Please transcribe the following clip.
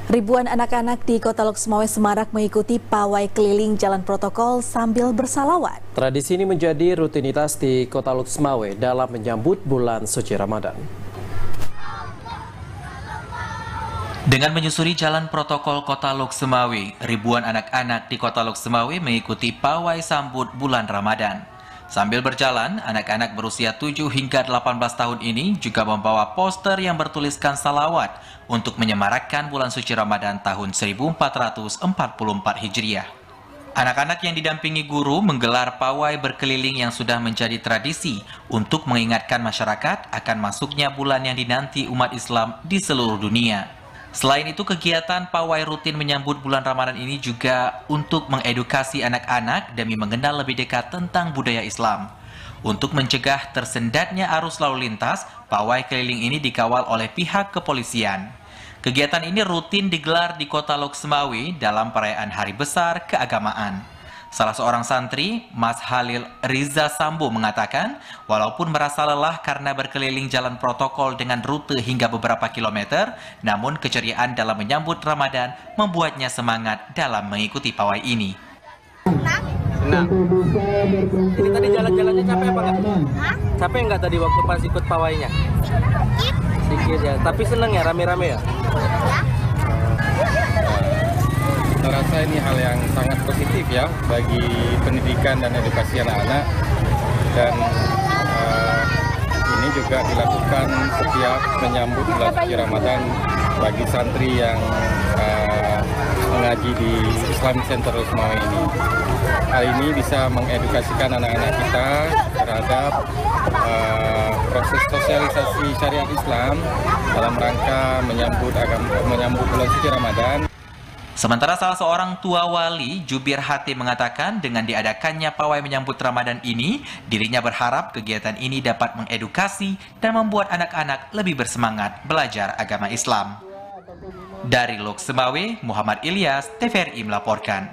Ribuan anak-anak di Kota Lok Semawe Semarak mengikuti pawai keliling jalan protokol sambil bersalawat. Tradisi ini menjadi rutinitas di Kota Lok Semawe dalam menyambut bulan suci Ramadan. Dengan menyusuri jalan protokol Kota Lok Semawe, ribuan anak-anak di Kota Lok Semawe mengikuti pawai sambut bulan Ramadan. Sambil berjalan, anak-anak berusia 7 hingga 18 tahun ini juga membawa poster yang bertuliskan salawat untuk menyemarakkan bulan suci Ramadan tahun 1444 Hijriah. Anak-anak yang didampingi guru menggelar pawai berkeliling yang sudah menjadi tradisi untuk mengingatkan masyarakat akan masuknya bulan yang dinanti umat Islam di seluruh dunia. Selain itu, kegiatan pawai rutin menyambut bulan Ramadan ini juga untuk mengedukasi anak-anak demi mengenal lebih dekat tentang budaya Islam. Untuk mencegah tersendatnya arus lalu lintas, pawai keliling ini dikawal oleh pihak kepolisian. Kegiatan ini rutin digelar di Kota Lok Semawe dalam perayaan Hari Besar Keagamaan. Salah seorang santri, Mas Halil Riza Sambo, mengatakan, walaupun merasa lelah karena berkeliling jalan protokol dengan rute hingga beberapa kilometer, namun keceriaan dalam menyambut Ramadan membuatnya semangat dalam mengikuti pawai ini. Senang. Ini tadi jalan-jalannya capek apa enggak? Capek enggak tadi waktu pas ikut pawainya? Sedikit ya, tapi seneng ya, rame-rame ya? Saya rasa ini hal yang sangat positif ya bagi pendidikan dan edukasi anak-anak, dan ini juga dilakukan setiap menyambut bulan suci Ramadan bagi santri yang mengaji di Islamic Center Semawe ini. Hal ini bisa mengedukasikan anak-anak kita terhadap proses sosialisasi syariat Islam dalam rangka menyambut bulan suci Ramadan. Sementara salah seorang tua wali, Jubir Hati, mengatakan dengan diadakannya pawai menyambut Ramadan ini, dirinya berharap kegiatan ini dapat mengedukasi dan membuat anak-anak lebih bersemangat belajar agama Islam. Dari Lok Semawe, Muhammad Ilyas, TVRI melaporkan.